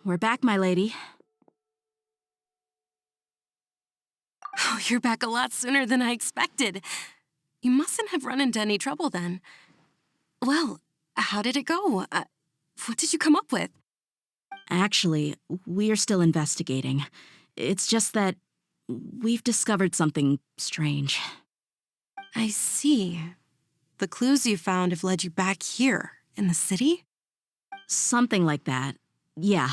We're back, my lady. Oh, you're back a lot sooner than I expected. You mustn't have run into any trouble then. Well, how did it go? What did you come up with? Actually, we're still investigating. It's just that we've discovered something strange. I see. The clues you found have led you back here, in the city? Something like that. Yeah.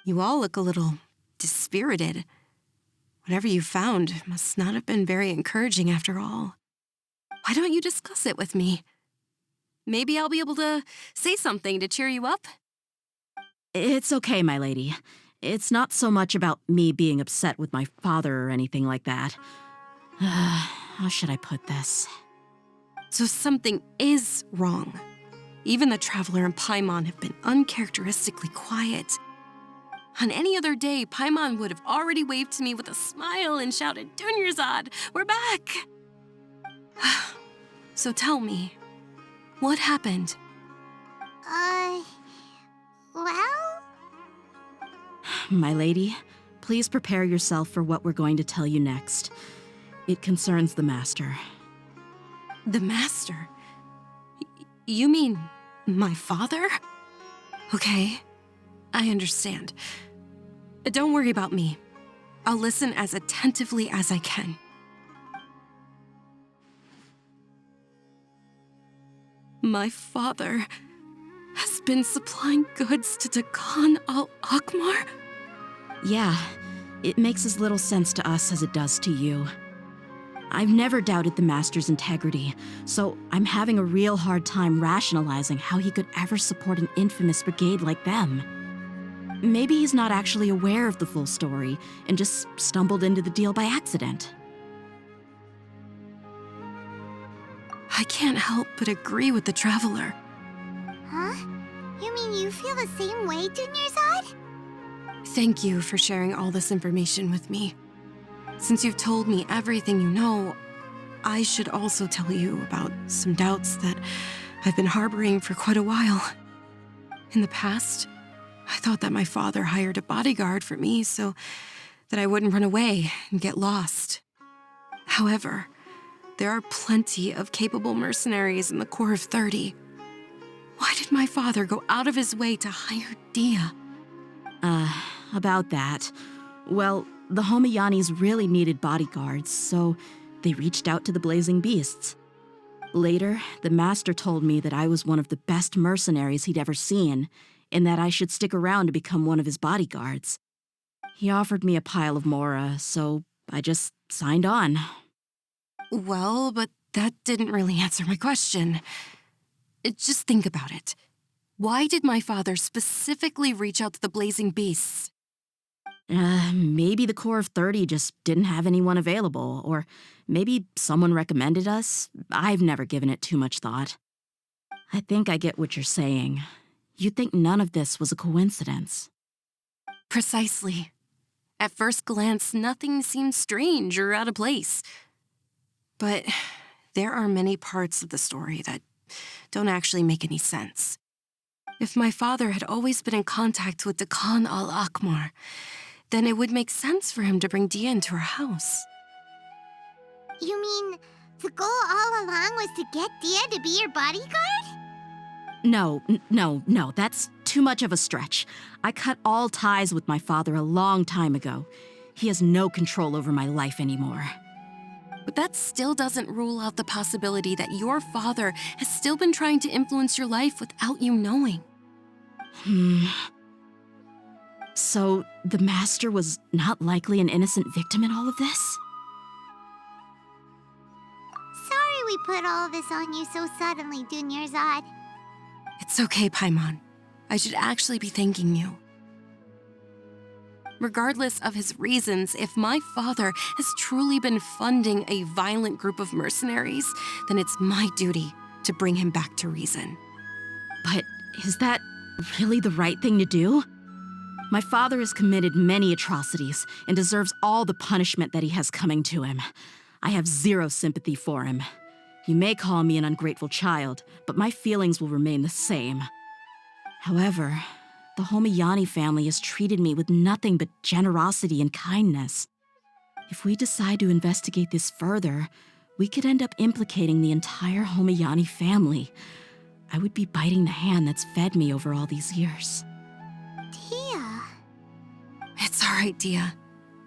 You all look a little dispirited. Whatever you found must not have been very encouraging after all. Why don't you discuss it with me? Maybe I'll be able to say something to cheer you up? It's okay, my lady. It's not so much about me being upset with my father or anything like that. How should I put this? So something is wrong. Even the Traveler and Paimon have been uncharacteristically quiet. On any other day, Paimon would have already waved to me with a smile and shouted, "Dunyarzad, we're back!" So tell me, what happened? Well? My lady, please prepare yourself for what we're going to tell you next. It concerns the Master. The Master? You mean my father? Okay, I understand. Don't worry about me. I'll listen as attentively as I can. My father has been supplying goods to Dakan al-Akmar? Yeah, it makes as little sense to us as it does to you. I've never doubted the Master's integrity, so I'm having a real hard time rationalizing how he could ever support an infamous brigade like them. Maybe he's not actually aware of the full story and just stumbled into the deal by accident. I can't help but agree with the Traveler. Huh? You mean you feel the same way, Dunyarzad? Thank you for sharing all this information with me. Since you've told me everything you know, I should also tell you about some doubts that I've been harboring for quite a while. In the past, I thought that my father hired a bodyguard for me so that I wouldn't run away and get lost. However, there are plenty of capable mercenaries in the Corps of 30. Why did my father go out of his way to hire Dehya? About that. Well, the Homayanis really needed bodyguards, so they reached out to the Blazing Beasts. Later, the Master told me that I was one of the best mercenaries he'd ever seen, and that I should stick around to become one of his bodyguards. He offered me a pile of mora, so I just signed on. Well, but that didn't really answer my question. Just think about it. Why did my father specifically reach out to the Blazing Beasts? Maybe the Corps of 30 just didn't have anyone available, or maybe someone recommended us. I've never given it too much thought. I think I get what you're saying. You think none of this was a coincidence. Precisely. At first glance, nothing seems strange or out of place. But there are many parts of the story that don't actually make any sense. If my father had always been in contact with Dakan al-Akmar, then it would make sense for him to bring Dehya into our house. You mean the goal all along was to get Dehya to be your bodyguard? No, that's too much of a stretch. I cut all ties with my father a long time ago. He has no control over my life anymore. But that still doesn't rule out the possibility that your father has still been trying to influence your life without you knowing. So, the Master was not likely an innocent victim in all of this? Sorry we put all this on you so suddenly, Dunyarzad. It's okay, Paimon. I should actually be thanking you. Regardless of his reasons, if my father has truly been funding a violent group of mercenaries, then it's my duty to bring him back to reason. But is that really the right thing to do? My father has committed many atrocities and deserves all the punishment that he has coming to him. I have zero sympathy for him. You may call me an ungrateful child, but my feelings will remain the same. However, the Homayani family has treated me with nothing but generosity and kindness. If we decide to investigate this further, we could end up implicating the entire Homayani family. I would be biting the hand that's fed me over all these years. Dehya. It's all right, Dehya.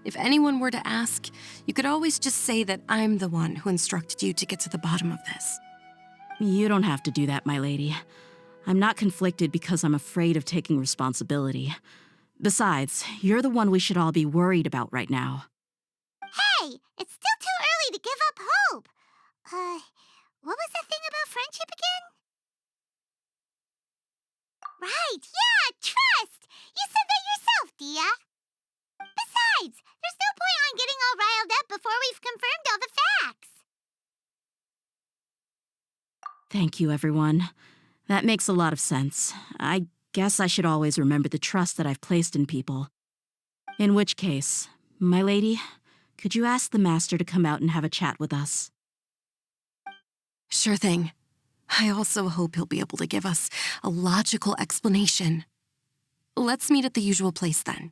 If anyone were to ask, you could always just say that I'm the one who instructed you to get to the bottom of this. You don't have to do that, my lady. I'm not conflicted because I'm afraid of taking responsibility. Besides, you're the one we should all be worried about right now. Hey, it's still too early to give up hope. What was that thing about friendship again? Right, yeah, trust! You said that yourself, Dehya. Besides, there's no point on getting all riled up before we've confirmed all the facts. Thank you, everyone. That makes a lot of sense. I guess I should always remember the trust that I've placed in people. In which case, my lady, could you ask the master to come out and have a chat with us? Sure thing. I also hope he'll be able to give us a logical explanation. Let's meet at the usual place then.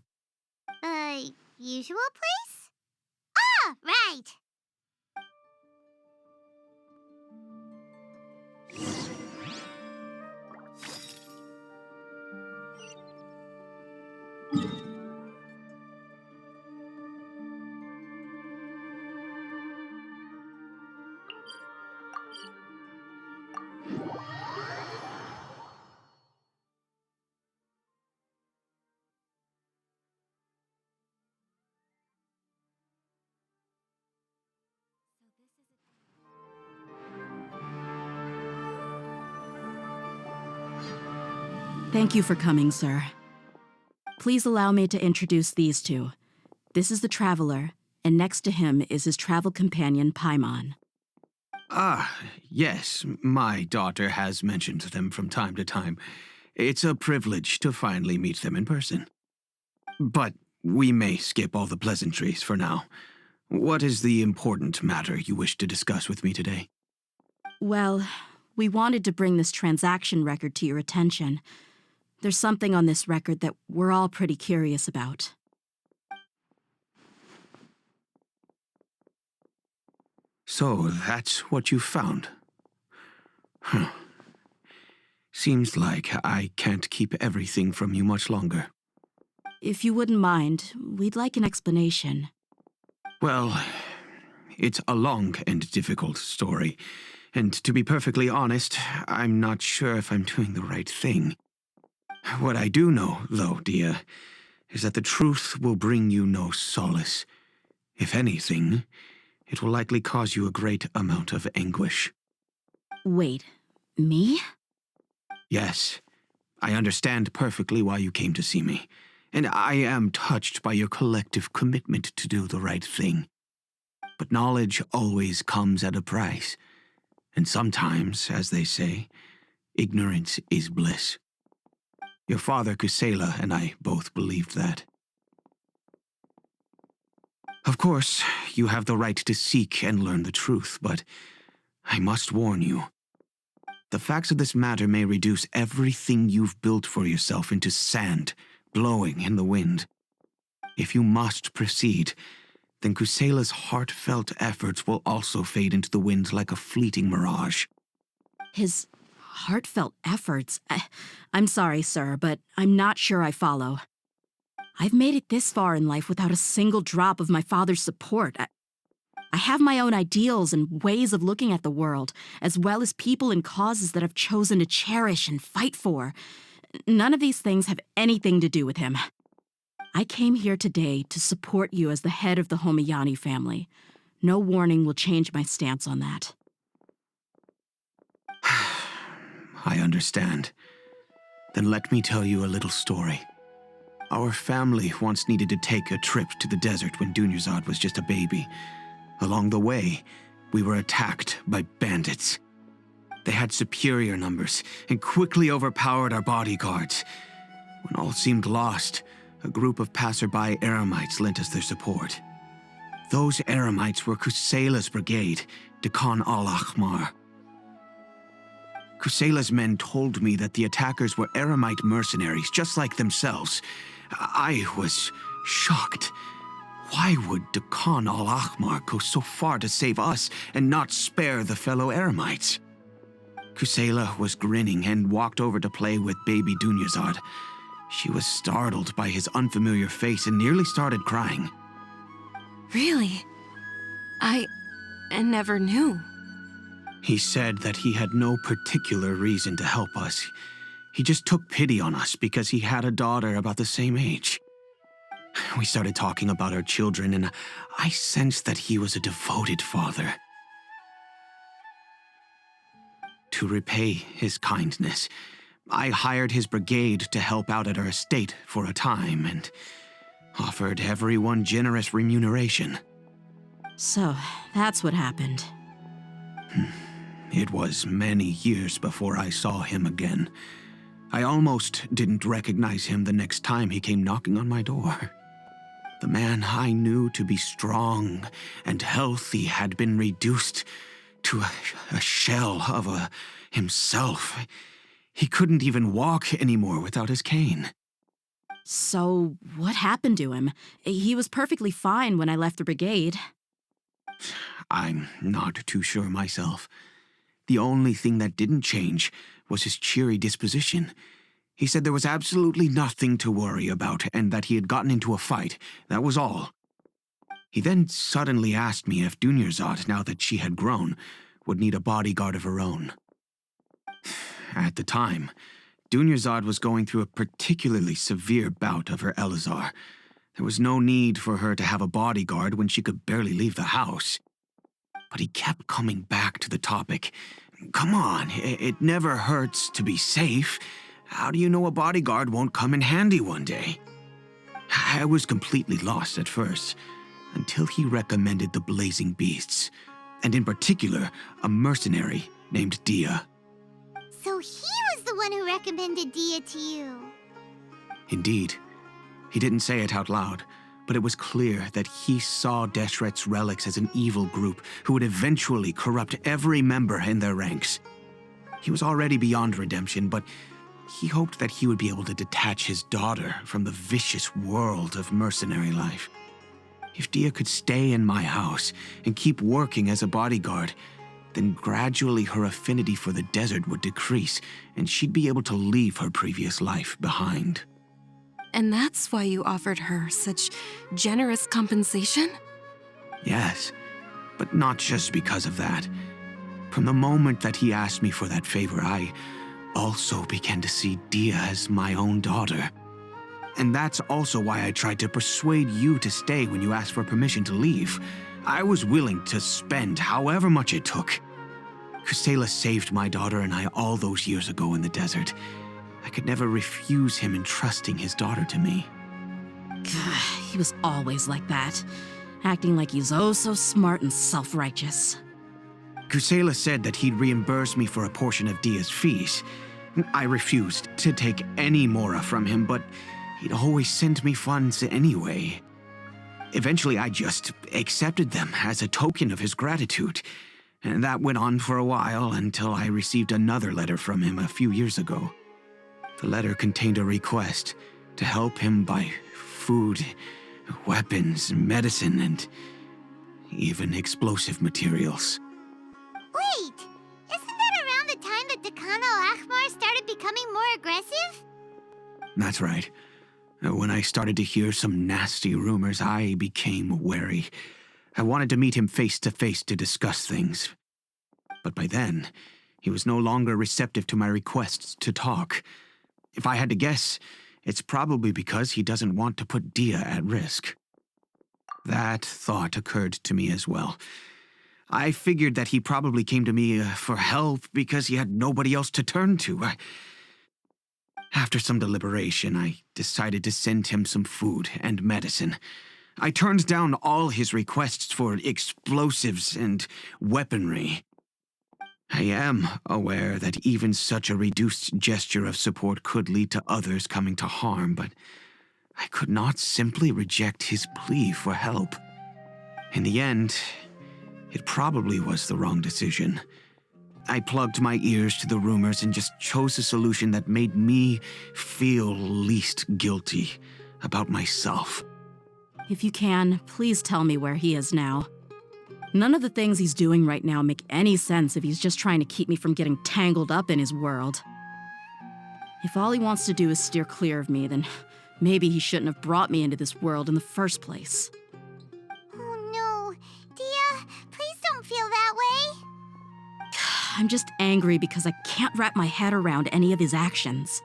Usual place? Ah, right. Thank you for coming, sir. Please allow me to introduce these two. This is the traveler, and next to him is his travel companion, Paimon. Ah, yes, my daughter has mentioned them from time to time. It's a privilege to finally meet them in person. But we may skip all the pleasantries for now. What is the important matter you wish to discuss with me today? Well, we wanted to bring this transaction record to your attention. There's something on this record that we're all pretty curious about. So that's what you found. Huh. Seems like I can't keep everything from you much longer. If you wouldn't mind, we'd like an explanation. Well, it's a long and difficult story, and to be perfectly honest, I'm not sure if I'm doing the right thing. What I do know, though, Dehya, is that the truth will bring you no solace. If anything, it will likely cause you a great amount of anguish. Wait, me? Yes, I understand perfectly why you came to see me, and I am touched by your collective commitment to do the right thing. But knowledge always comes at a price, and sometimes, as they say, ignorance is bliss. Your father, Kusela, and I both believed that. Of course, you have the right to seek and learn the truth, but I must warn you. The facts of this matter may reduce everything you've built for yourself into sand, blowing in the wind. If you must proceed, then Kusela's heartfelt efforts will also fade into the wind like a fleeting mirage. His heartfelt efforts? I'm sorry, sir, but I'm not sure I follow. I've made it this far in life without a single drop of my father's support. I have my own ideals and ways of looking at the world, as well as people and causes that I've chosen to cherish and fight for. None of these things have anything to do with him. I came here today to support you as the head of the Homayani family. No warning will change my stance on that. I understand. Then let me tell you a little story. Our family once needed to take a trip to the desert when Dunyarzad was just a baby. Along the way, we were attacked by bandits. They had superior numbers and quickly overpowered our bodyguards. When all seemed lost, a group of passerby Eremites lent us their support. Those Eremites were Kusela's brigade, Dekan al-Ahmar. Kusela's men told me that the attackers were Eremite mercenaries, just like themselves. I was shocked. Why would Dakan al-Ahmar go so far to save us and not spare the fellow Eremites? Kusela was grinning and walked over to play with baby Dunyazad. She was startled by his unfamiliar face and nearly started crying. Really? I never knew. He said that he had no particular reason to help us. He just took pity on us because he had a daughter about the same age. We started talking about our children, and I sensed that he was a devoted father. To repay his kindness, I hired his brigade to help out at our estate for a time and offered everyone generous remuneration. So, that's what happened. It was many years before I saw him again. I almost didn't recognize him the next time he came knocking on my door. The man I knew to be strong and healthy had been reduced to a shell of himself. He couldn't even walk anymore without his cane. So, what happened to him? He was perfectly fine when I left the brigade. I'm not too sure myself. The only thing that didn't change was his cheery disposition. He said there was absolutely nothing to worry about and that he had gotten into a fight. That was all. He then suddenly asked me if Dunyazad, now that she had grown, would need a bodyguard of her own. At the time, Dunyazad was going through a particularly severe bout of her Elazar. There was no need for her to have a bodyguard when she could barely leave the house. But he kept coming back to the topic. Come on, it never hurts to be safe. How do you know a bodyguard won't come in handy one day? I was completely lost at first, until he recommended the Blazing Beasts, and in particular, a mercenary named Dehya. So he was the one who recommended Dehya to you. Indeed. He didn't say it out loud, but it was clear that he saw Deshret's relics as an evil group who would eventually corrupt every member in their ranks. He was already beyond redemption, but he hoped that he would be able to detach his daughter from the vicious world of mercenary life. If Dehya could stay in my house and keep working as a bodyguard, then gradually her affinity for the desert would decrease, and she'd be able to leave her previous life behind. And that's why you offered her such generous compensation? Yes, but not just because of that. From the moment that he asked me for that favor, I also began to see Dehya as my own daughter. And that's also why I tried to persuade you to stay when you asked for permission to leave. I was willing to spend however much it took. Kusela saved my daughter and I all those years ago in the desert. I could never refuse him entrusting his daughter to me. He was always like that, acting like he's oh so smart and self-righteous. Kusela said that he'd reimburse me for a portion of Dehya's fees. I refused to take any mora from him, but he'd always send me funds anyway. Eventually, I just accepted them as a token of his gratitude. And that went on for a while until I received another letter from him a few years ago. The letter contained a request to help him buy food, weapons, medicine, and even explosive materials. Wait, isn't that around the time that Dakan al-Ahmar started becoming more aggressive? That's right. When I started to hear some nasty rumors, I became wary. I wanted to meet him face to face to discuss things. But by then, he was no longer receptive to my requests to talk. If I had to guess, it's probably because he doesn't want to put Dehya at risk. That thought occurred to me as well. I figured that he probably came to me for help because he had nobody else to turn to. After some deliberation, I decided to send him some food and medicine. I turned down all his requests for explosives and weaponry. I am aware that even such a reduced gesture of support could lead to others coming to harm, but I could not simply reject his plea for help. In the end, it probably was the wrong decision. I plugged my ears to the rumors and just chose a solution that made me feel least guilty about myself. If you can, please tell me where he is now. None of the things he's doing right now make any sense if he's just trying to keep me from getting tangled up in his world. If all he wants to do is steer clear of me, then maybe he shouldn't have brought me into this world in the first place. Oh no. Dehya, please don't feel that way. I'm just angry because I can't wrap my head around any of his actions.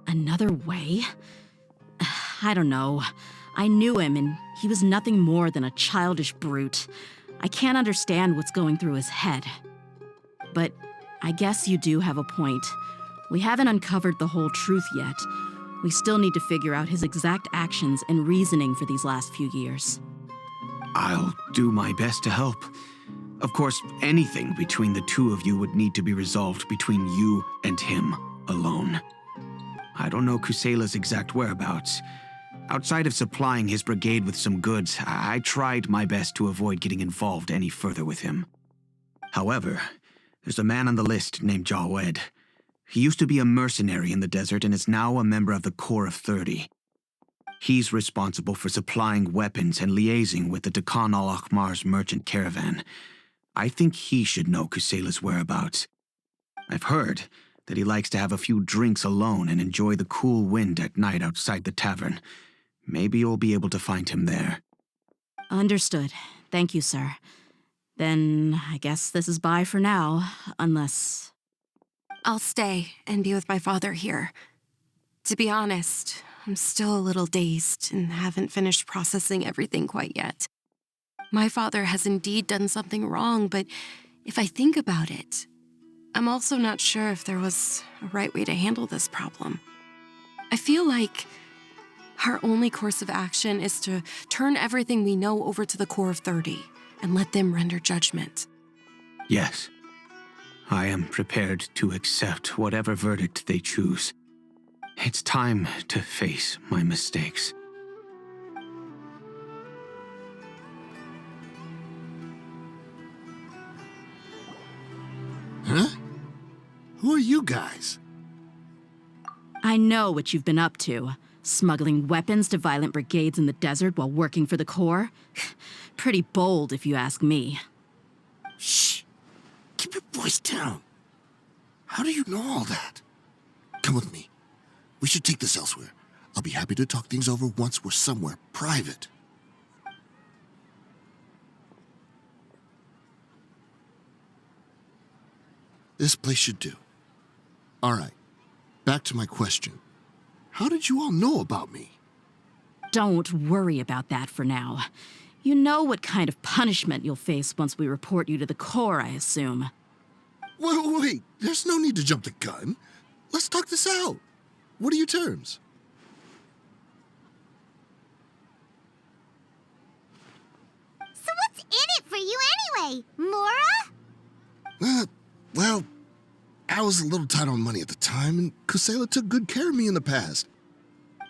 Another way? I don't know. I knew him, and he was nothing more than a childish brute. I can't understand what's going through his head. But I guess you do have a point. We haven't uncovered the whole truth yet. We still need to figure out his exact actions and reasoning for these last few years. I'll do my best to help. Of course, anything between the two of you would need to be resolved between you and him alone. I don't know Kusela's exact whereabouts. Outside of supplying his brigade with some goods, I tried my best to avoid getting involved any further with him. However, there's a man on the list named Jawed. He used to be a mercenary in the desert and is now a member of the Corps of 30. He's responsible for supplying weapons and liaising with the Dakan al-Akhmar's merchant caravan. I think he should know Kusela's whereabouts. I've heard that he likes to have a few drinks alone and enjoy the cool wind at night outside the tavern. Maybe you'll be able to find him there. Understood. Thank you, sir. Then I guess this is bye for now, unless... I'll stay and be with my father here. To be honest, I'm still a little dazed and haven't finished processing everything quite yet. My father has indeed done something wrong, but if I think about it, I'm also not sure if there was a right way to handle this problem. I feel like our only course of action is to turn everything we know over to the Corps of 30 and let them render judgment. Yes. I am prepared to accept whatever verdict they choose. It's time to face my mistakes. Huh? Who are you guys? I know what you've been up to. Smuggling weapons to violent brigades in the desert while working for the Corps? Pretty bold, if you ask me. Shh! Keep your voice down. How do you know all that? Come with me. We should take this elsewhere. I'll be happy to talk things over once we're somewhere private. This place should do. All right, back to my question. How did you all know about me? Don't worry about that for now. You know what kind of punishment you'll face once we report you to the Corps, I assume. Wait, there's no need to jump the gun. Let's talk this out. What are your terms? So what's in it for you anyway, Mora? Well, I was a little tight on money at the time, and Kusela took good care of me in the past.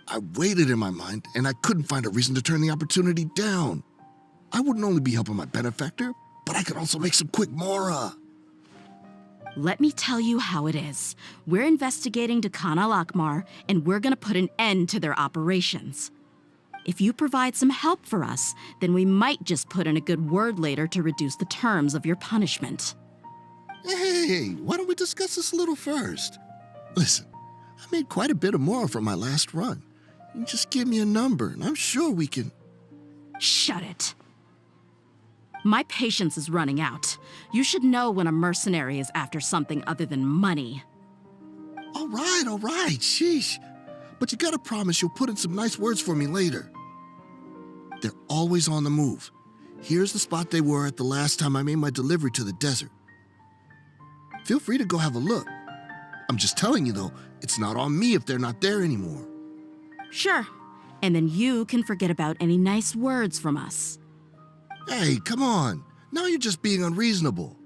I weighed it in my mind, and I couldn't find a reason to turn the opportunity down. I wouldn't only be helping my benefactor, but I could also make some quick Mora. Let me tell you how it is. We're investigating Dakan al-Akhmar, and we're gonna put an end to their operations. If you provide some help for us, then we might just put in a good word later to reduce the terms of your punishment. Hey, why don't we discuss this a little first? Listen, I made quite a bit of Mora from my last run. You just give me a number, and I'm sure we can... Shut it. My patience is running out. You should know when a mercenary is after something other than money. All right, sheesh. But you gotta promise you'll put in some nice words for me later. They're always on the move. Here's the spot they were at the last time I made my delivery to the desert. Feel free to go have a look. I'm just telling you though, it's not on me if they're not there anymore. Sure. And then you can forget about any nice words from us. Hey, come on. Now you're just being unreasonable.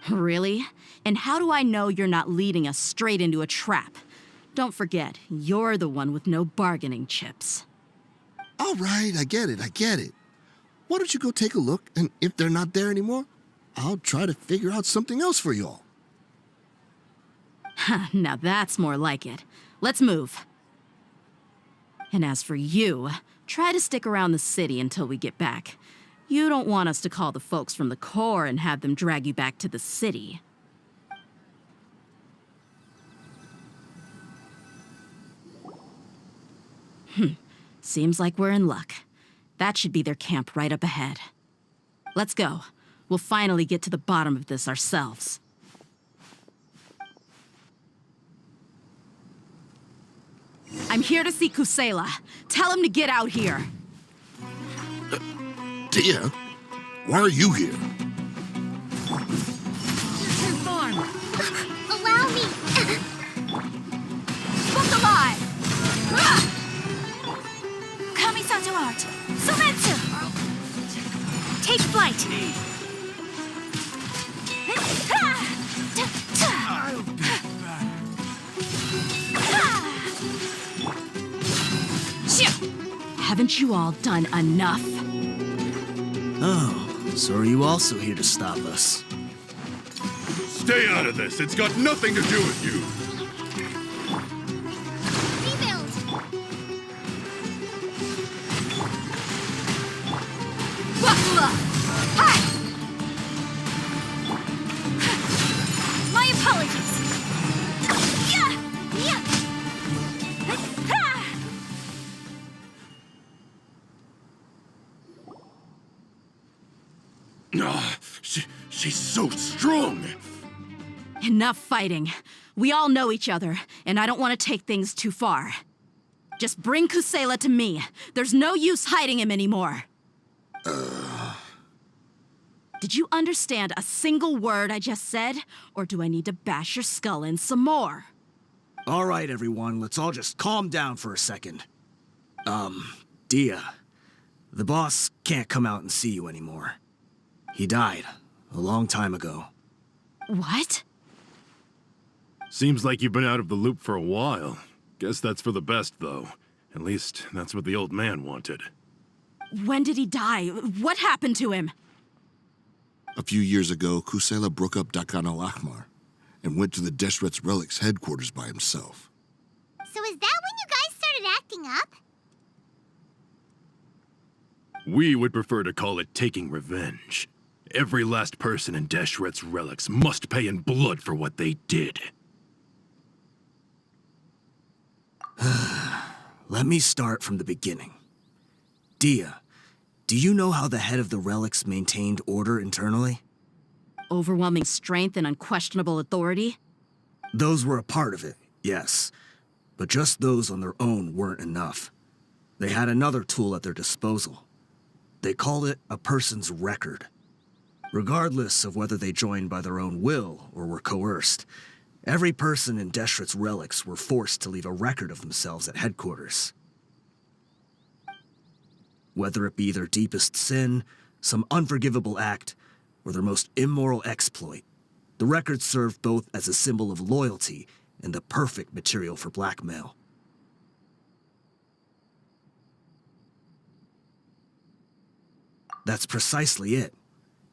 Really? And how do I know you're not leading us straight into a trap? Don't forget, you're the one with no bargaining chips. All right, I get it. Why don't you go take a look, and if they're not there anymore, I'll try to figure out something else for y'all. Now that's more like it. Let's move. And as for you, try to stick around the city until we get back. You don't want us to call the folks from the Corps and have them drag you back to the city. Seems like we're in luck. That should be their camp right up ahead. Let's go. We'll finally get to the bottom of this ourselves. I'm here to see Kusela. Tell him to get out here. Dehya, why are you here? True form. Allow me. Book alive! Kamisato art. Sumetsu. Take flight. Haven't you all done enough? Oh, so are you also here to stop us? Stay out of this. It's got nothing to do with you. Rebuild. Hi. My apologies. Yeah. Yeah. She's so strong. Enough fighting. We all know each other, and I don't want to take things too far. Just bring Kusela to me. There's no use hiding him anymore. Did you understand a single word I just said? Or do I need to bash your skull in some more? All right, everyone, let's all just calm down for a second. Dehya, the boss can't come out and see you anymore. He died a long time ago. What? Seems like you've been out of the loop for a while. Guess that's for the best, though. At least, that's what the old man wanted. When did he die? What happened to him? A few years ago, Kusela broke up Dakan al-Ahmar and went to the Deshret's Relics headquarters by himself. So is that when you guys started acting up? We would prefer to call it taking revenge. Every last person in Deshret's Relics must pay in blood for what they did. Let me start from the beginning. Dehya, do you know how the head of the Relics maintained order internally? Overwhelming strength and unquestionable authority? Those were a part of it, yes. But just those on their own weren't enough. They had another tool at their disposal. They called it a person's record. Regardless of whether they joined by their own will or were coerced, every person in Deshret's Relics were forced to leave a record of themselves at headquarters. Whether it be their deepest sin, some unforgivable act, or their most immoral exploit, the record served both as a symbol of loyalty and the perfect material for blackmail. That's precisely it.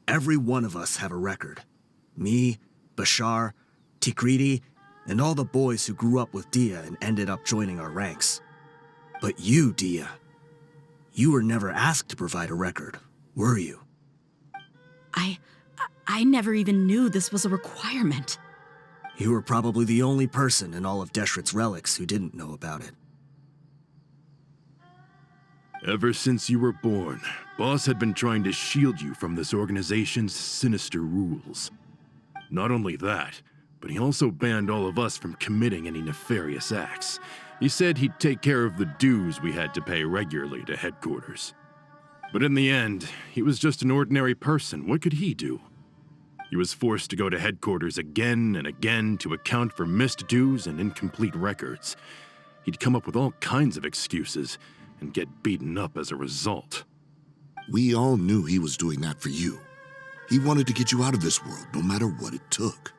Every one of us have a record. Me, Bashar, Tikriti, and all the boys who grew up with Dehya and ended up joining our ranks. But you, Dehya, you were never asked to provide a record, were you? I never even knew this was a requirement. You were probably the only person in all of Deshret's Relics who didn't know about it. Ever since you were born, Boss had been trying to shield you from this organization's sinister rules. Not only that, but he also banned all of us from committing any nefarious acts. He said he'd take care of the dues we had to pay regularly to headquarters. But in the end, he was just an ordinary person. What could he do? He was forced to go to headquarters again and again to account for missed dues and incomplete records. He'd come up with all kinds of excuses and get beaten up as a result. We all knew he was doing that for you. He wanted to get you out of this world, no matter what it took.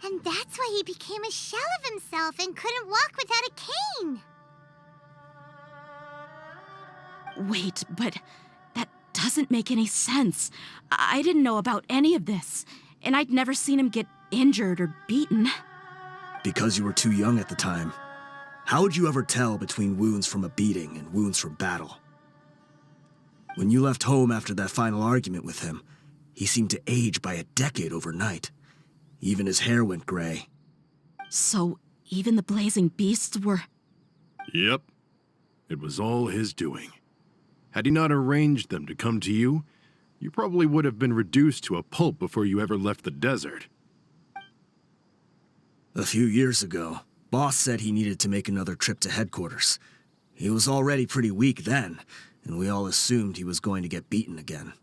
And that's why he became a shell of himself and couldn't walk without a cane. Wait, but doesn't make any sense. I didn't know about any of this, and I'd never seen him get injured or beaten. Because you were too young at the time. How would you ever tell between wounds from a beating and wounds from battle? When you left home after that final argument with him, he seemed to age by a decade overnight. Even his hair went gray. So even the blazing beasts were... Yep. It was all his doing. Had he not arranged them to come to you, you probably would have been reduced to a pulp before you ever left the desert. A few years ago, Boss said he needed to make another trip to headquarters. He was already pretty weak then, and we all assumed he was going to get beaten again.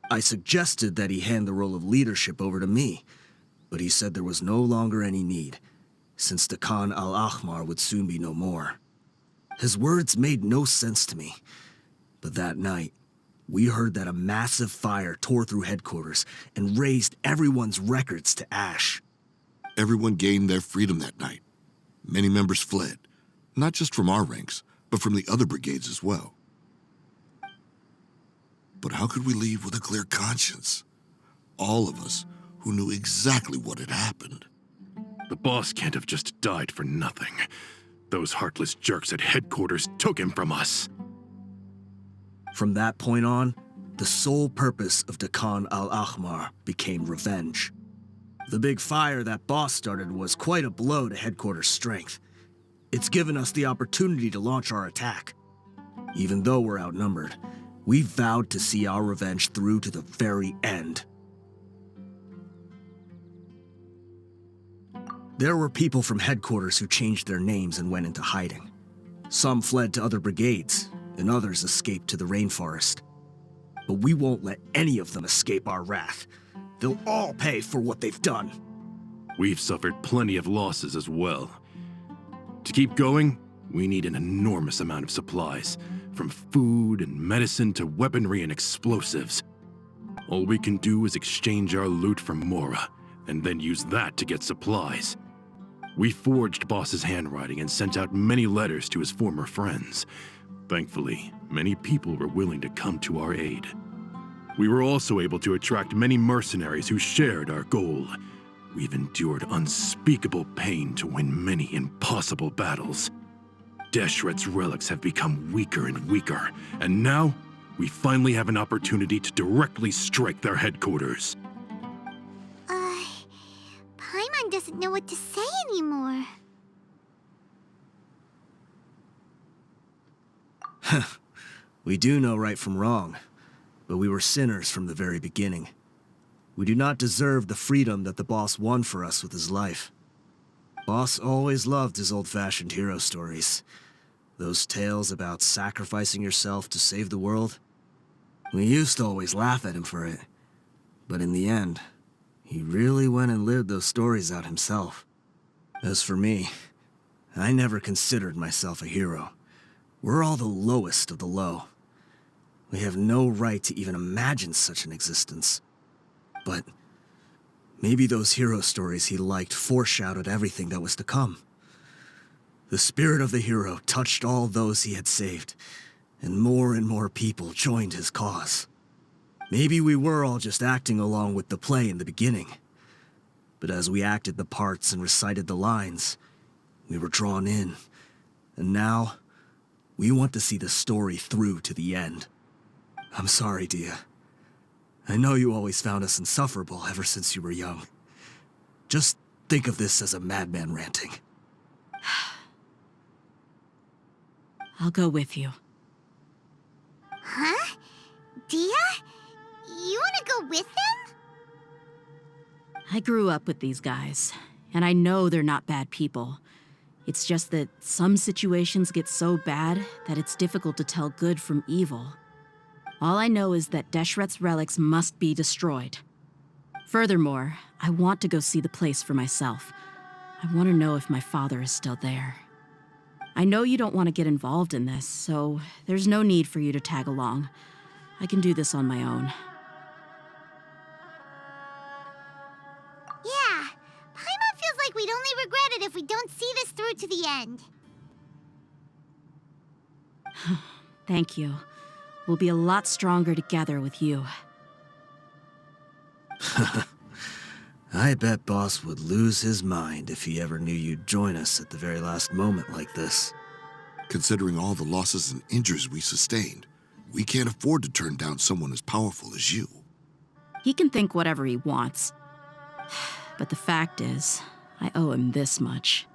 I suggested that he hand the role of leadership over to me, but he said there was no longer any need, since the Khan al-Ahmar would soon be no more. His words made no sense to me, but that night, we heard that a massive fire tore through headquarters and razed everyone's records to ash. Everyone gained their freedom that night. Many members fled, not just from our ranks, but from the other brigades as well. But how could we leave with a clear conscience? All of us who knew exactly what had happened. The boss can't have just died for nothing. Those heartless jerks at headquarters took him from us. From that point on, the sole purpose of the Khan al-Ahmar became revenge. The big fire that Boss started was quite a blow to headquarters' strength. It's given us the opportunity to launch our attack. Even though we're outnumbered, we vowed to see our revenge through to the very end. There were people from headquarters who changed their names and went into hiding. Some fled to other brigades, and others escaped to the rainforest. But we won't let any of them escape our wrath. They'll all pay for what they've done. We've suffered plenty of losses as well. To keep going, we need an enormous amount of supplies, from food and medicine to weaponry and explosives. All we can do is exchange our loot from Mora, and then use that to get supplies. We forged Boss's handwriting and sent out many letters to his former friends. Thankfully, many people were willing to come to our aid. We were also able to attract many mercenaries who shared our goal. We've endured unspeakable pain to win many impossible battles. Deshret's relics have become weaker and weaker, and now we finally have an opportunity to directly strike their headquarters. Paimon doesn't know what to say anymore. We do know right from wrong, but we were sinners from the very beginning. We do not deserve the freedom that the boss won for us with his life. Boss always loved his old-fashioned hero stories. Those tales about sacrificing yourself to save the world. We used to always laugh at him for it, but in the end, he really went and lived those stories out himself. As for me, I never considered myself a hero. We're all the lowest of the low. We have no right to even imagine such an existence. But maybe those hero stories he liked foreshadowed everything that was to come. The spirit of the hero touched all those he had saved, and more people joined his cause. Maybe we were all just acting along with the play in the beginning. But as we acted the parts and recited the lines, we were drawn in. And now, we want to see the story through to the end. I'm sorry, Dehya. I know you always found us insufferable ever since you were young. Just think of this as a madman ranting. I'll go with you. Huh? Dehya? You want to go with them? I grew up with these guys, and I know they're not bad people. It's just that some situations get so bad that it's difficult to tell good from evil. All I know is that Deshret's relics must be destroyed. Furthermore, I want to go see the place for myself. I want to know if my father is still there. I know you don't want to get involved in this, so there's no need for you to tag along. I can do this on my own. Yeah, Paimon feels like we'd only regret it if we don't see this through to the end. Thank you. We'll be a lot stronger together with you. I bet Boss would lose his mind if he ever knew you'd join us at the very last moment like this. Considering all the losses and injuries we sustained, we can't afford to turn down someone as powerful as you. He can think whatever he wants. But the fact is, I owe him this much.